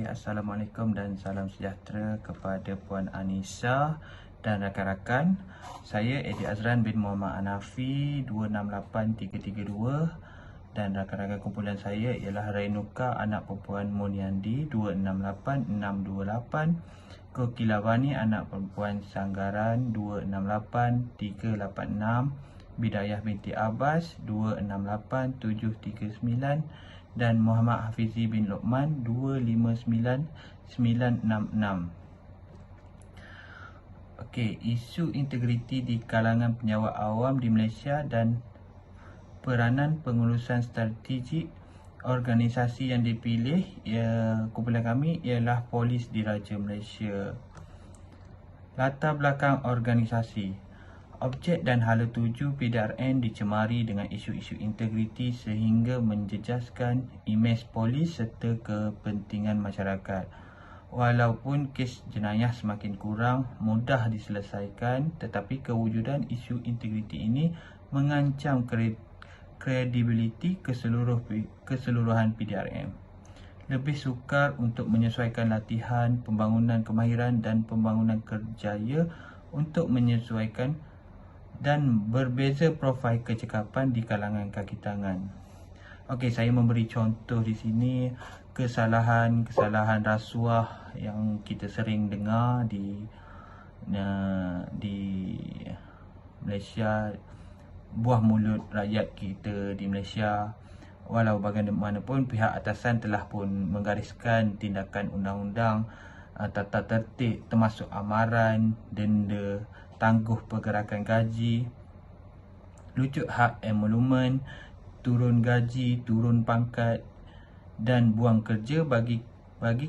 Assalamualaikum dan salam sejahtera kepada Puan Anissa dan rakan-rakan. Saya Eddie Azran bin Muhammad Anafi 268332 dan rakan-rakan kumpulan saya ialah Rainuka anak perempuan Muniandi 268628, Kokilawani anak perempuan Sanggaran 268386, Bidayah binti Abbas 268739 dan Muhammad Hafizi bin Luqman 259966. Okey, isu integriti di kalangan penjawat awam di Malaysia dan peranan pengurusan strategik organisasi yang dipilih kumpulan kami ialah Polis Diraja Malaysia. Latar belakang organisasi. Objek dan hala tuju PDRN dicemari dengan isu-isu integriti sehingga menjejaskan imej polis serta kepentingan masyarakat. Walaupun kes jenayah semakin kurang mudah diselesaikan, tetapi kewujudan isu integriti ini mengancam kredibiliti keseluruhan PDRM. Lebih sukar untuk menyesuaikan latihan, pembangunan kemahiran dan pembangunan kerjaya untuk menyesuaikan dan berbeza profil kecekapan di kalangan kaki tangan. Okey, saya memberi contoh di sini kesalahan rasuah yang kita sering dengar di Malaysia, buah mulut rakyat kita di Malaysia. Walau bagaimanapun pihak atasan telah pun menggariskan tindakan undang-undang, tata tertib termasuk amaran, denda, tangguh pergerakan gaji, lucut hak emolumen, turun gaji, turun pangkat dan buang kerja bagi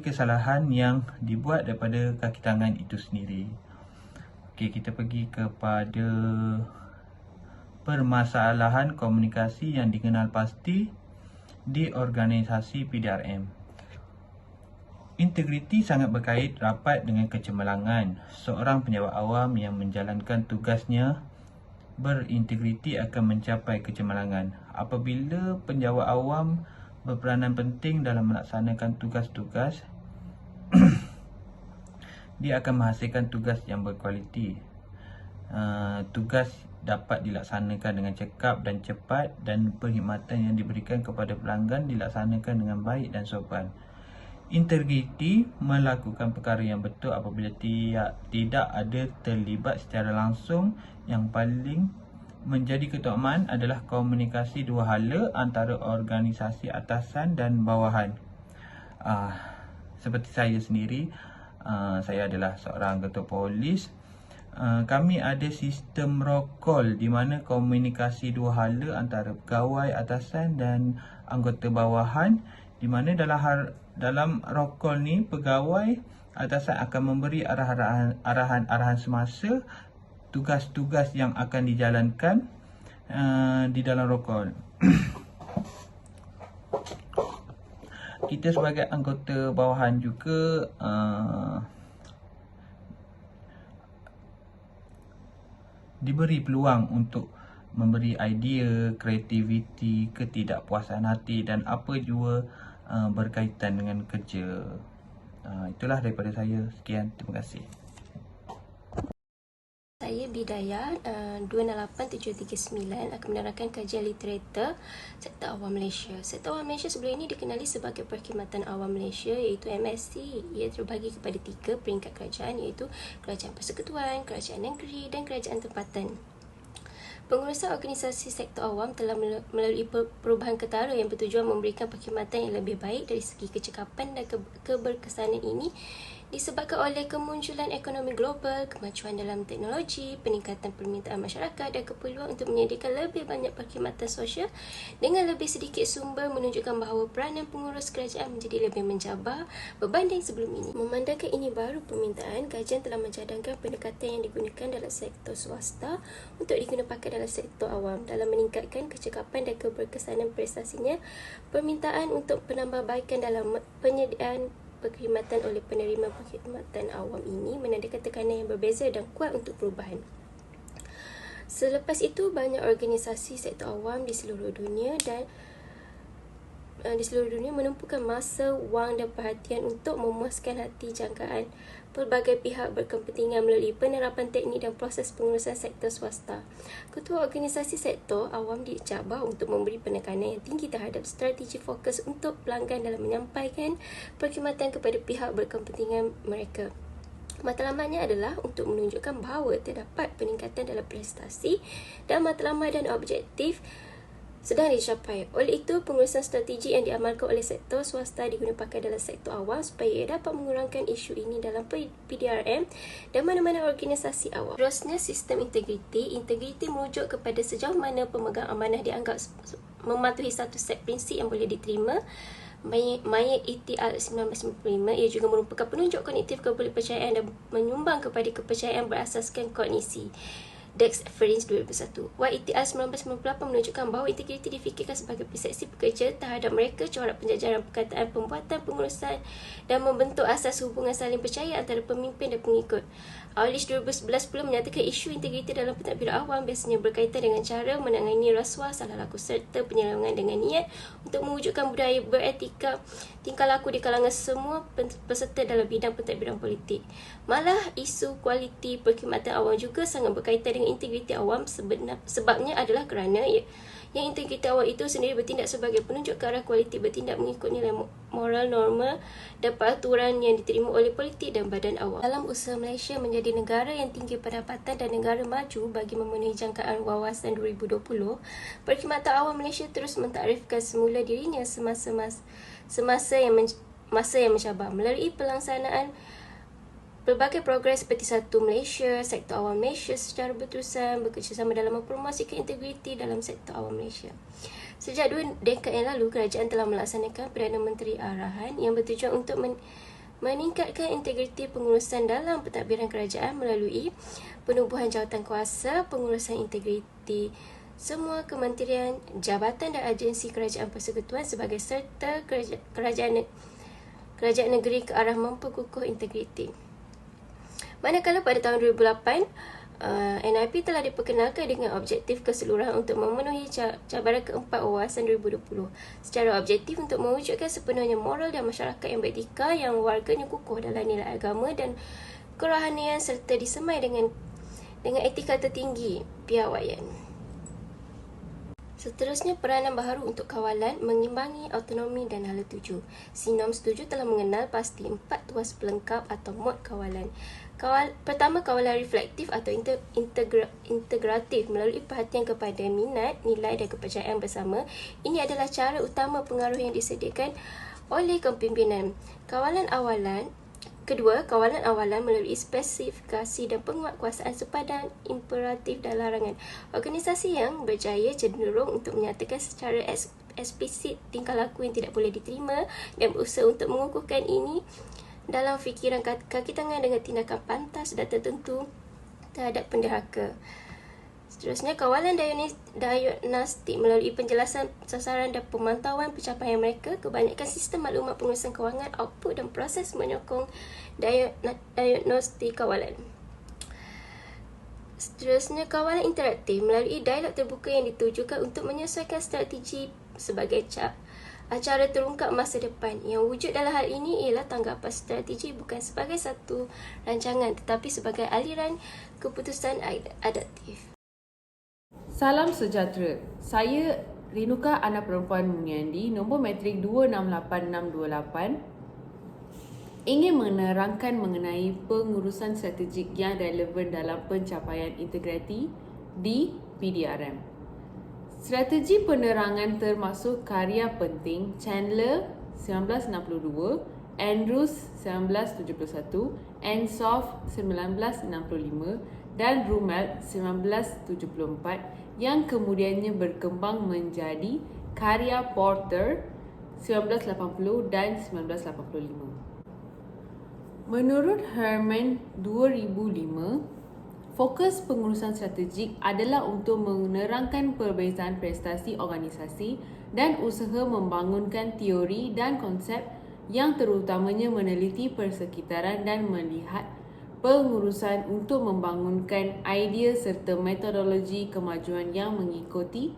kesalahan yang dibuat daripada kaki tangan itu sendiri. Okey, kita pergi kepada permasalahan komunikasi yang dikenal pasti di organisasi PDRM. Integriti sangat berkait rapat dengan kecemerlangan. Seorang penjawat awam yang menjalankan tugasnya berintegriti akan mencapai kecemerlangan. Apabila penjawat awam berperanan penting dalam melaksanakan tugas-tugas, dia akan menghasilkan tugas yang berkualiti. Tugas dapat dilaksanakan dengan cekap dan cepat dan perkhidmatan yang diberikan kepada pelanggan dilaksanakan dengan baik dan sopan. Integriti melakukan perkara yang betul apabila tidak ada terlibat secara langsung. Yang paling menjadi keutamaan adalah komunikasi dua hala antara organisasi atasan dan bawahan. Seperti saya sendiri, saya adalah seorang ketua polis. Kami ada sistem rokol di mana komunikasi dua hala antara pegawai atasan dan anggota bawahan, di mana dalam rokol ni pegawai atasan akan memberi arahan semasa tugas-tugas yang akan dijalankan di dalam rokol. Kita sebagai anggota bawahan juga diberi peluang untuk memberi idea, kreativiti, ketidakpuasan hati dan apa jua berkaitan dengan kerja. Itulah daripada saya. Sekian, terima kasih. Saya Bidayah 268739 akan menerangkan kajian literatur Sektor Awam Malaysia. Sektor Awam Malaysia sebelum ini dikenali sebagai Perkhidmatan Awam Malaysia iaitu MSC. Ia terbagi kepada 3 peringkat kerajaan iaitu Kerajaan Persekutuan, Kerajaan Negeri dan Kerajaan Tempatan. Pengurusan organisasi sektor awam telah melalui perubahan ketara yang bertujuan memberikan perkhidmatan yang lebih baik dari segi kecekapan dan keberkesanan ini disebabkan oleh kemunculan ekonomi global, kemajuan dalam teknologi, peningkatan permintaan masyarakat dan keperluan untuk menyediakan lebih banyak perkhidmatan sosial dengan lebih sedikit sumber, menunjukkan bahawa peranan pengurus kerajaan menjadi lebih mencabar berbanding sebelum ini. Memandangkan ini baru permintaan, kajian telah mencadangkan pendekatan yang digunakan dalam sektor swasta untuk digunakan dalam sektor awam dalam meningkatkan kecekapan dan keberkesanan prestasinya. Permintaan untuk penambahbaikan dalam penyediaan perkhidmatan oleh penerima perkhidmatan awam ini menandakan tekanan yang berbeza dan kuat untuk perubahan. Selepas itu, banyak organisasi sektor awam di seluruh dunia dan di seluruh dunia menumpukan masa, wang dan perhatian untuk memuaskan hati jangkaan pelbagai pihak berkepentingan melalui penerapan teknik dan proses pengurusan sektor swasta. Ketua organisasi sektor awam dicabar untuk memberi penekanan yang tinggi terhadap strategi fokus untuk pelanggan dalam menyampaikan perkhidmatan kepada pihak berkepentingan mereka. Matlamatnya adalah untuk menunjukkan bahawa terdapat peningkatan dalam prestasi dan matlamat dan objektif sedang dicapai. Oleh itu, pengurusan strategi yang diamalkan oleh sektor swasta diguna pakai dalam sektor awam supaya ia dapat mengurangkan isu ini dalam PDRM dan mana-mana organisasi awam. Terusnya, sistem integriti. Integriti merujuk kepada sejauh mana pemegang amanah dianggap mematuhi satu set prinsip yang boleh diterima. Mayat ETR 1995, ia juga merupakan penunjuk kognitif kepercayaan dan menyumbang kepada kepercayaan berasaskan kognisi. Dex Ferins 2001. YETR 1998 menunjukkan bahawa integriti difikirkan sebagai persepsi pekerja terhadap mereka, corak penjajaran perkataan, pembuatan, pengurusan dan membentuk asas hubungan saling percaya antara pemimpin dan pengikut. Aulish 2011 pula menyatakan isu integriti dalam pentadbiran awam biasanya berkaitan dengan cara menangani rasuah, salah laku serta penyelewengan dengan niat untuk mewujudkan budaya beretika tingkah laku di kalangan semua peserta dalam bidang pentadbiran politik. Malah isu kualiti perkhidmatan awam juga sangat berkaitan dengan integriti awam. Sebabnya adalah kerana yang integriti awam itu sendiri bertindak sebagai penunjuk ke arah kualiti bertindak mengikut nilai moral, norma dan peraturan yang diterima oleh politik dan badan awam. Dalam usaha Malaysia menjadi negara yang tinggi pendapatan dan negara maju bagi memenuhi jangkaan wawasan 2020, perkhidmatan awam Malaysia terus mentakrifkan semula dirinya masa yang mencabar melalui pelaksanaan pelbagai program seperti Satu Malaysia, Sektor Awam Malaysia secara berterusan bekerjasama dalam mempromosikan integriti dalam sektor awam Malaysia. Sejak 2 dekad yang lalu, kerajaan telah melaksanakan Perdana Menteri Arahan yang bertujuan untuk meningkatkan integriti pengurusan dalam pentadbiran kerajaan melalui penubuhan jawatan kuasa, pengurusan integriti semua kementerian, jabatan dan agensi kerajaan persekutuan sebagai serta kerajaan negeri ke arah memperkukuh integriti. Manakala pada tahun 2008, NIP telah diperkenalkan dengan objektif keseluruhan untuk memenuhi cabaran keempat wawasan 2020 secara objektif untuk mewujudkan sepenuhnya moral dan masyarakat yang beretika yang warganya kukuh dalam nilai agama dan kerohanian serta disemai dengan etika tertinggi piawaian. Seterusnya, peranan baharu untuk kawalan, mengimbangi autonomi dan hala tuju. Sinom 7 telah mengenal pasti 4 tuas pelengkap atau mod kawalan. Pertama, kawalan reflektif atau integratif melalui perhatian kepada minat, nilai dan kepercayaan bersama. Ini adalah cara utama pengaruh yang disediakan oleh kepimpinan. Kedua, kawalan awalan melalui spesifikasi dan penguatkuasaan sepadan, imperatif dan larangan. Organisasi yang berjaya cenderung untuk menyatakan secara eksplisit tingkah laku yang tidak boleh diterima dan berusaha untuk mengukuhkan ini dalam fikiran kaki tangan dengan tindakan pantas dan tertentu terhadap penderhaka. Seterusnya, kawalan diagnostik melalui penjelasan sasaran dan pemantauan pencapaian mereka. Kebanyakan sistem maklumat pengurusan kewangan, output dan proses menyokong diagnostik kawalan. Seterusnya, kawalan interaktif melalui dialog terbuka yang ditujukan untuk menyesuaikan strategi sebagai acara terungkap masa depan. Yang wujud dalam hal ini ialah tanggapan strategi bukan sebagai satu rancangan tetapi sebagai aliran keputusan adaptif. Salam sejahtera. Saya Rinuka anak perempuan Muniandi, nombor matrik 268628, ingin menerangkan mengenai pengurusan strategik yang relevan dalam pencapaian integriti di PDRM. Strategi penerangan termasuk karya penting Chandler 1962, Andrews 1971, Ansoff 1965 dan Rummel 1974 yang kemudiannya berkembang menjadi karya Porter 1980 dan 1985. Menurut Herman 2005, fokus pengurusan strategik adalah untuk menerangkan perbezaan prestasi organisasi dan usaha membangunkan teori dan konsep yang terutamanya meneliti persekitaran dan melihat pengurusan untuk membangunkan idea serta metodologi kemajuan yang mengikuti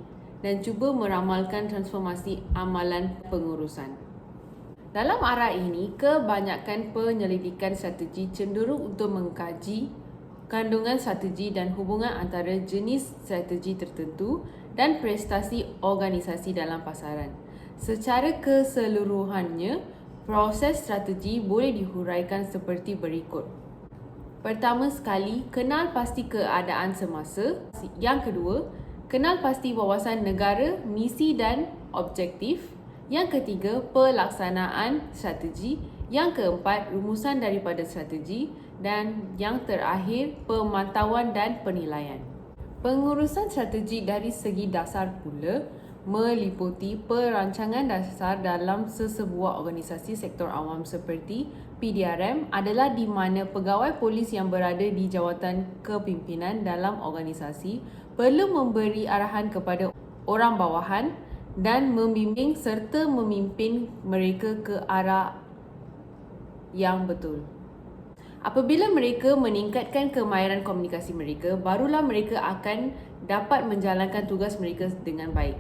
dan cuba meramalkan transformasi amalan pengurusan. Dalam arah ini, kebanyakan penyelidikan strategi cenderung untuk mengkaji kandungan strategi dan hubungan antara jenis strategi tertentu dan prestasi organisasi dalam pasaran. Secara keseluruhannya, proses strategi boleh dihuraikan seperti berikut. Pertama sekali, kenal pasti keadaan semasa. Yang kedua, kenal pasti wawasan negara, misi dan objektif. Yang ketiga, pelaksanaan strategi. Yang keempat, rumusan daripada strategi. Dan yang terakhir, pemantauan dan penilaian. Pengurusan strategi dari segi dasar pula meliputi perancangan dasar dalam sesebuah organisasi sektor awam seperti PDRM adalah di mana pegawai polis yang berada di jawatan kepimpinan dalam organisasi perlu memberi arahan kepada orang bawahan dan membimbing serta memimpin mereka ke arah yang betul. Apabila mereka meningkatkan kemahiran komunikasi mereka, barulah mereka akan dapat menjalankan tugas mereka dengan baik.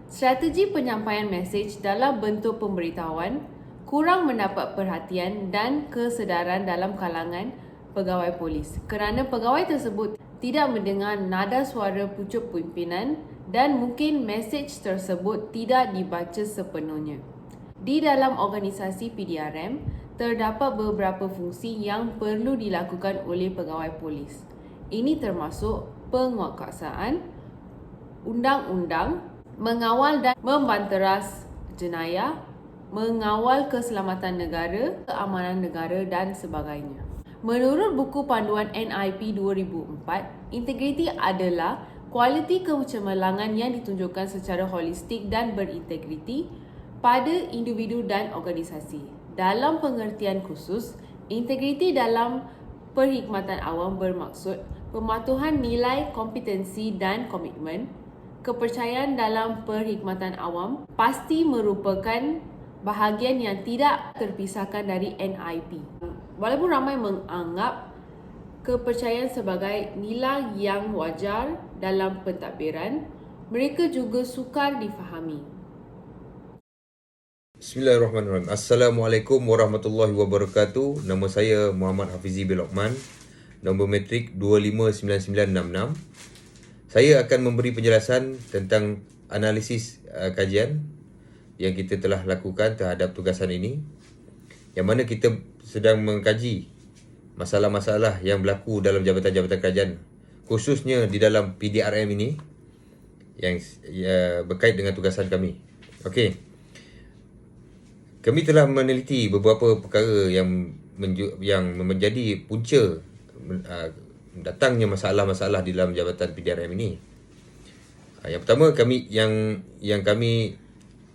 Strategi penyampaian mesej dalam bentuk pemberitahuan kurang mendapat perhatian dan kesedaran dalam kalangan pegawai polis kerana pegawai tersebut tidak mendengar nada suara pucuk pimpinan dan mungkin mesej tersebut tidak dibaca sepenuhnya. Di dalam organisasi PDRM, terdapat beberapa fungsi yang perlu dilakukan oleh pegawai polis. Ini termasuk penguatkuasaan, undang-undang, mengawal dan membanteras jenayah, mengawal keselamatan negara, keamanan negara dan sebagainya. Menurut buku panduan NIP 2004, integriti adalah kualiti kecemerlangan yang ditunjukkan secara holistik dan berintegriti pada individu dan organisasi. Dalam pengertian khusus, integriti dalam perkhidmatan awam bermaksud pematuhan nilai kompetensi dan komitmen. Kepercayaan dalam perkhidmatan awam pasti merupakan bahagian yang tidak terpisahkan dari NIP. Walaupun ramai menganggap kepercayaan sebagai nilai yang wajar dalam pentadbiran, mereka juga sukar difahami. Bismillahirrahmanirrahim. Assalamualaikum warahmatullahi wabarakatuh. Nama saya Muhammad Hafizi bin Lokman. Nombor matrik 259966. Saya akan memberi penjelasan tentang analisis kajian yang kita telah lakukan terhadap tugasan ini, yang mana kita sedang mengkaji masalah-masalah yang berlaku dalam jabatan-jabatan kerajaan, khususnya di dalam PDRM ini yang berkait dengan tugasan kami. Okey. Kami telah meneliti beberapa perkara yang menjadi punca datangnya masalah-masalah di dalam jabatan PDRM ini. Yang pertama yang kami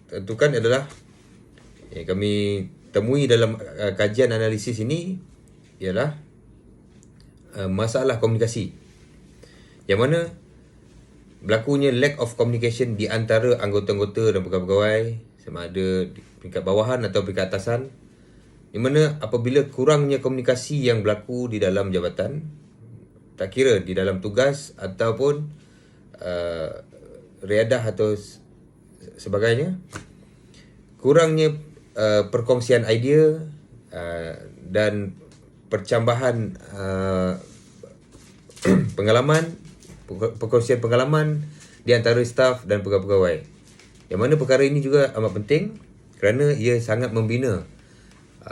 tentukan adalah kami temui dalam kajian analisis ini ialah masalah komunikasi, yang mana berlakunya lack of communication di antara anggota-anggota dan pegawai-pegawai sama ada di peringkat bawahan atau peringkat atasan, di mana apabila kurangnya komunikasi yang berlaku di dalam jabatan, tak kira di dalam tugas ataupun riadah atau sebagainya, kurangnya perkongsian idea dan percambahan perkongsian pengalaman di antara staf dan pegawai-pegawai. Yang mana perkara ini juga amat penting kerana ia sangat membina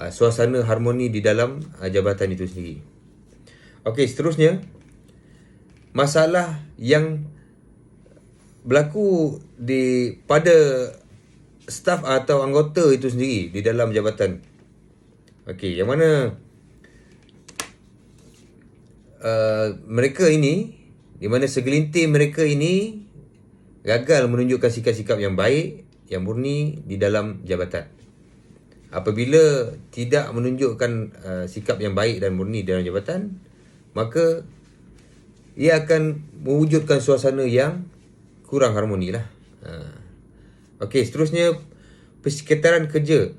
suasana harmoni di dalam jabatan itu sendiri. Okey, seterusnya, masalah yang berlaku pada staf atau anggota itu sendiri di dalam jabatan. Okey, yang mana mereka ini, di mana segelintir mereka ini gagal menunjukkan sikap-sikap yang baik, yang murni di dalam jabatan. Apabila tidak menunjukkan sikap yang baik dan murni dalam jabatan, maka ia akan mewujudkan suasana yang kurang harmoni lah. Okey, seterusnya, persekitaran kerja.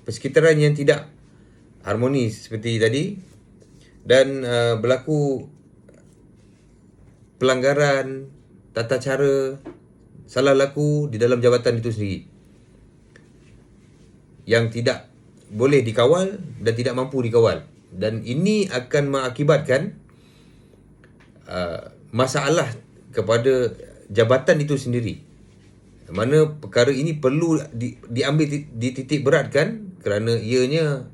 Persekitaran yang tidak harmoni seperti tadi, dan berlaku pelanggaran tata cara salah laku di dalam jabatan itu sendiri yang tidak boleh dikawal dan tidak mampu dikawal, dan ini akan mengakibatkan masalah kepada jabatan itu sendiri, mana perkara ini perlu diambil dititik beratkan kerana ianya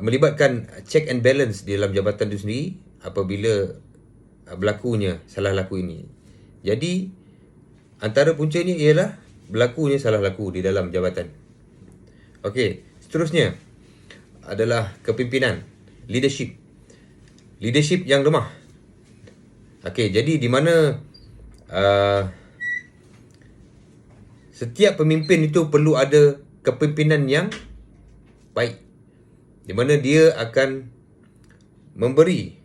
melibatkan check and balance di dalam jabatan itu sendiri apabila berlakunya salah laku ini. Jadi antara puncanya ialah berlakunya salah laku di dalam jabatan. Okey, seterusnya adalah kepimpinan, leadership. Leadership yang lemah. Okey, jadi di mana setiap pemimpin itu perlu ada kepimpinan yang baik, di mana dia akan memberi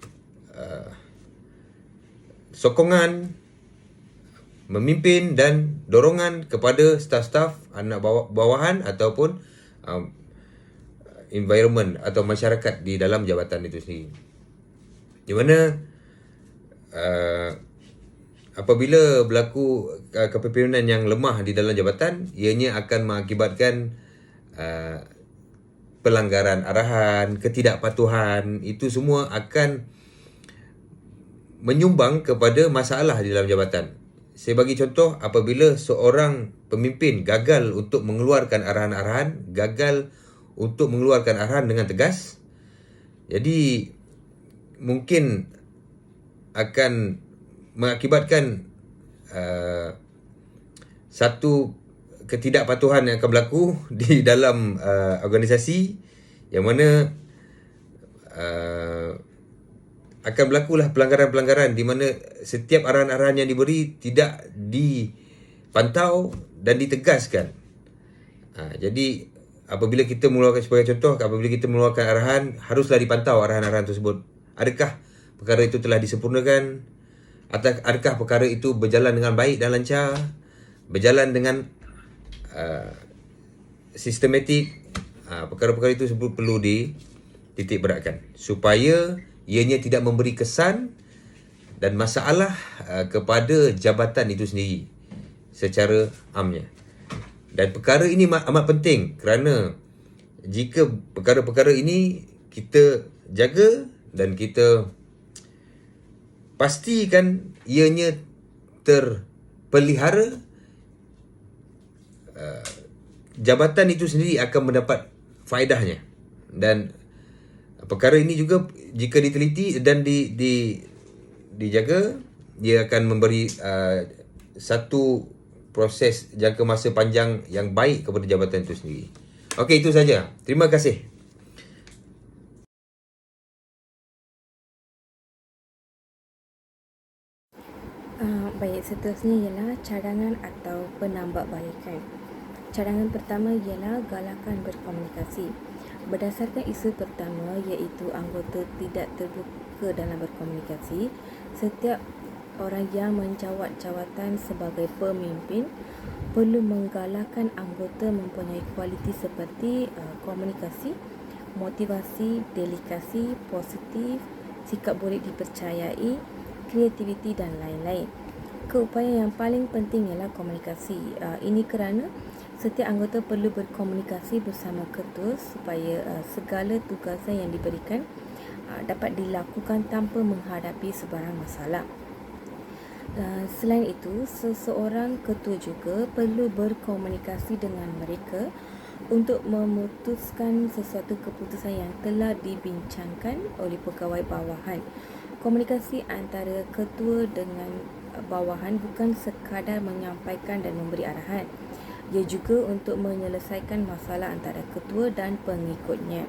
sokongan, memimpin dan dorongan kepada staf-staf, anak bawahan ataupun environment atau masyarakat di dalam jabatan itu sendiri. Di mana apabila berlaku kepimpinan yang lemah di dalam jabatan, ianya akan mengakibatkan pelanggaran arahan, ketidakpatuhan, itu semua akan menyumbang kepada masalah di dalam jabatan. Saya bagi contoh, apabila seorang pemimpin gagal untuk mengeluarkan arahan-arahan, gagal untuk mengeluarkan arahan dengan tegas, jadi mungkin akan mengakibatkan satu ketidakpatuhan yang akan berlaku di dalam organisasi, yang mana akan berlakulah pelanggaran-pelanggaran di mana setiap arahan-arahan yang diberi tidak dipantau dan ditegaskan. Jadi apabila kita mengeluarkan, sebagai contoh, apabila kita mengeluarkan arahan, haruslah dipantau arahan-arahan tersebut. Adakah perkara itu telah disempurnakan? Adakah perkara itu berjalan dengan baik dan lancar? Berjalan dengan sistematik? Perkara-perkara itu perlu dititik beratkan supaya ianya tidak memberi kesan dan masalah kepada jabatan itu sendiri secara amnya. Dan perkara ini amat penting kerana jika perkara-perkara ini kita jaga dan kita pastikan ianya terpelihara, jabatan itu sendiri akan mendapat faedahnya. Dan perkara ini juga jika diteliti dan dijaga, dia akan memberi satu proses jangka masa panjang yang baik kepada jabatan itu sendiri. Okey, itu saja. Terima kasih. Baik, seterusnya ialah cadangan atau penambahbaikan. Cadangan pertama ialah galakan berkomunikasi. Berdasarkan isu pertama iaitu anggota tidak terbuka dalam berkomunikasi, setiap orang yang menjawat jawatan sebagai pemimpin perlu menggalakkan anggota mempunyai kualiti seperti komunikasi, motivasi, delegasi, positif, sikap boleh dipercayai, kreativiti dan lain-lain. Keupayaan yang paling penting ialah komunikasi. Ini kerana setiap anggota perlu berkomunikasi bersama ketua supaya segala tugasan yang diberikan dapat dilakukan tanpa menghadapi sebarang masalah. Selain itu, seseorang ketua juga perlu berkomunikasi dengan mereka untuk memutuskan sesuatu keputusan yang telah dibincangkan oleh pegawai bawahan. Komunikasi antara ketua dengan bawahan bukan sekadar menyampaikan dan memberi arahan. Ia juga untuk menyelesaikan masalah antara ketua dan pengikutnya.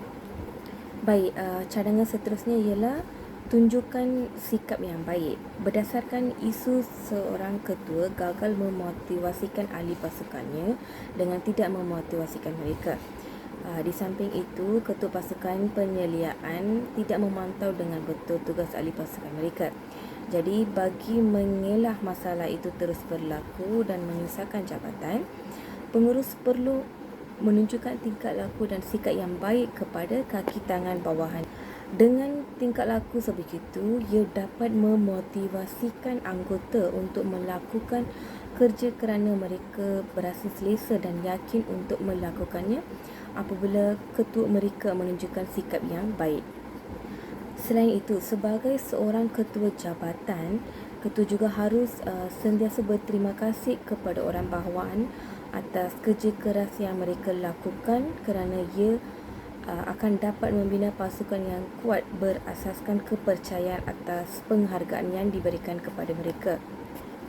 Baik, cadangan seterusnya ialah tunjukkan sikap yang baik. Berdasarkan isu, seorang ketua gagal memotivasikan ahli pasukannya dengan tidak memotivasikan mereka. Di samping itu, ketua pasukan penyeliaan tidak memantau dengan betul tugas ahli pasukan mereka. Jadi, bagi mengelak masalah itu terus berlaku dan menyusahkan jabatan, pengurus perlu menunjukkan tingkah laku dan sikap yang baik kepada kaki tangan bawahan. Dengan tingkah laku sebegitu, ia dapat memotivasikan anggota untuk melakukan kerja kerana mereka berasa selesa dan yakin untuk melakukannya apabila ketua mereka menunjukkan sikap yang baik. Selain itu, sebagai seorang ketua jabatan, ketua juga harus sentiasa berterima kasih kepada orang bawahan atas kerja keras yang mereka lakukan kerana ia akan dapat membina pasukan yang kuat berasaskan kepercayaan atas penghargaan yang diberikan kepada mereka.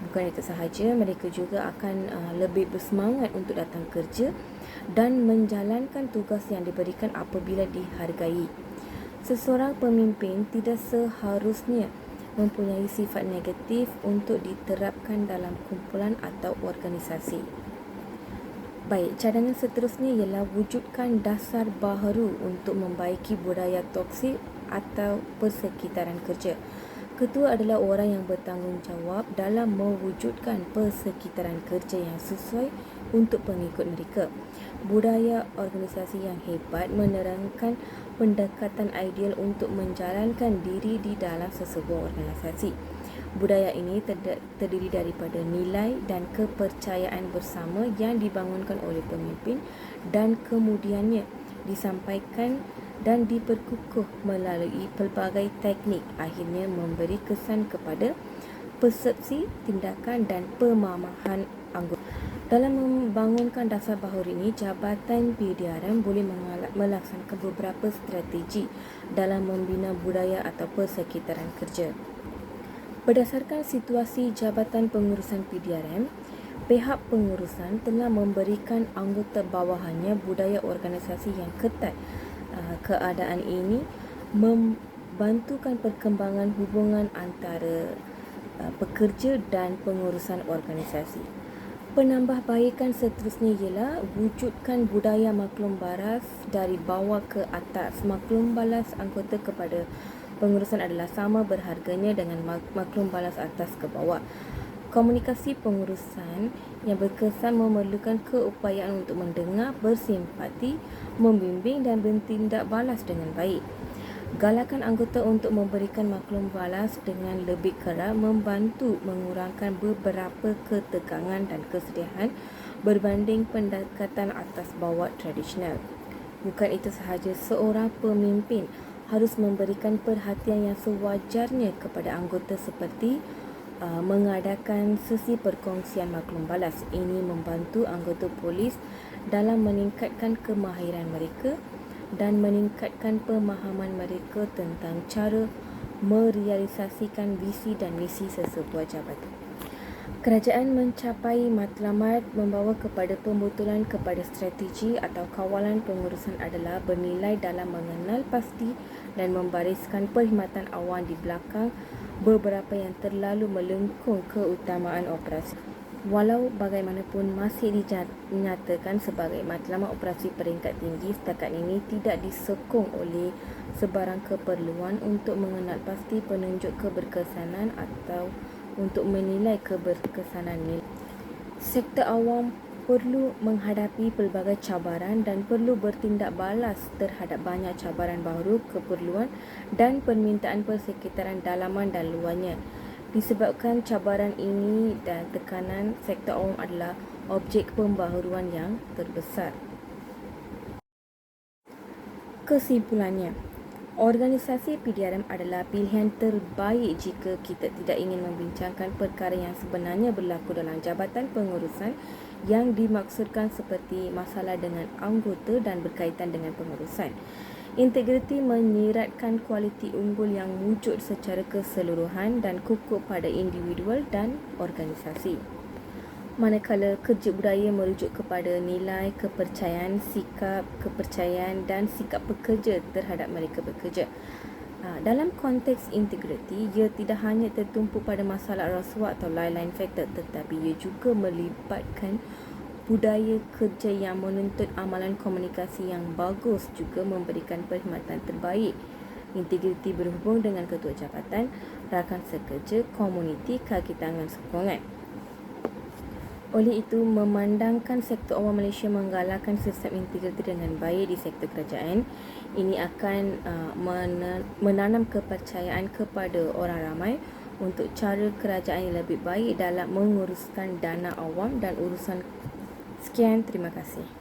Bukan itu sahaja, mereka juga akan lebih bersemangat untuk datang kerja dan menjalankan tugas yang diberikan apabila dihargai. Seseorang pemimpin tidak seharusnya mempunyai sifat negatif untuk diterapkan dalam kumpulan atau organisasi. Baik, cadangan seterusnya ialah wujudkan dasar baharu untuk membaiki budaya toksik atau persekitaran kerja. Ketua adalah orang yang bertanggungjawab dalam mewujudkan persekitaran kerja yang sesuai untuk pengikut mereka. Budaya organisasi yang hebat menerangkan pendekatan ideal untuk menjalankan diri di dalam sesebuah organisasi. Budaya ini terdiri daripada nilai dan kepercayaan bersama yang dibangunkan oleh pemimpin dan kemudiannya disampaikan dan diperkukuh melalui pelbagai teknik, akhirnya memberi kesan kepada persepsi, tindakan dan pemahaman anggota. Dalam membangunkan dasar baharu ini, Jabatan PDRM boleh melaksanakan beberapa strategi dalam membina budaya atau persekitaran kerja. Berdasarkan situasi Jabatan Pengurusan PDRM, pihak pengurusan telah memberikan anggota bawahannya budaya organisasi yang ketat. Keadaan ini membantukan perkembangan hubungan antara pekerja dan pengurusan organisasi. Penambahbaikan seterusnya ialah wujudkan budaya maklum balas dari bawah ke atas. Maklum balas anggota kepada pengurusan adalah sama berharganya dengan maklum balas atas ke bawah. Komunikasi pengurusan yang berkesan memerlukan keupayaan untuk mendengar, bersimpati, membimbing dan bertindak balas dengan baik. Galakan anggota untuk memberikan maklum balas dengan lebih kerap membantu mengurangkan beberapa ketegangan dan kesedihan berbanding pendekatan atas bawah tradisional. Bukan itu sahaja, seorang pemimpin harus memberikan perhatian yang sewajarnya kepada anggota seperti mengadakan sesi perkongsian maklum balas. Ini membantu anggota polis dalam meningkatkan kemahiran mereka dan meningkatkan pemahaman mereka tentang cara merealisasikan visi dan misi sesebuah jabatan. Kerajaan mencapai matlamat membawa kepada pembetulan kepada strategi atau kawalan pengurusan adalah bernilai dalam mengenal pasti dan membariskan perkhidmatan awam di belakang beberapa yang terlalu melengkung keutamaan operasi. Walau bagaimanapun masih dinyatakan sebagai matlamat operasi peringkat tinggi, setakat ini tidak disekong oleh sebarang keperluan untuk mengenal pasti penunjuk keberkesanan atau untuk menilai keberkesanan nilai. Sektor awam perlu menghadapi pelbagai cabaran dan perlu bertindak balas terhadap banyak cabaran baru, keperluan dan permintaan persekitaran dalaman dan luarnya. Disebabkan cabaran ini dan tekanan, sektor awam adalah objek pembaharuan yang terbesar. Kesimpulannya, organisasi PDRM adalah pilihan terbaik jika kita tidak ingin membincangkan perkara yang sebenarnya berlaku dalam jabatan pengurusan yang dimaksudkan seperti masalah dengan anggota dan berkaitan dengan pengurusan. Integriti menyiratkan kualiti unggul yang wujud secara keseluruhan dan kukuh pada individual dan organisasi. Manakala kerja budaya merujuk kepada nilai, kepercayaan, sikap kepercayaan dan sikap pekerja terhadap mereka bekerja. Dalam konteks integriti, ia tidak hanya tertumpu pada masalah rasuah atau lain-lain faktor, tetapi ia juga melibatkan budaya kerja yang menuntut amalan komunikasi yang bagus, juga memberikan perkhidmatan terbaik. Integriti berhubung dengan ketua jabatan, rakan sekerja, komuniti, kaki tangan sokongan. Oleh itu, memandangkan sektor awam Malaysia menggalakkan sistem integriti dengan baik di sektor kerajaan, ini akan menanam kepercayaan kepada orang ramai untuk cara kerajaan yang lebih baik dalam menguruskan dana awam dan urusan. Sekian, terima kasih.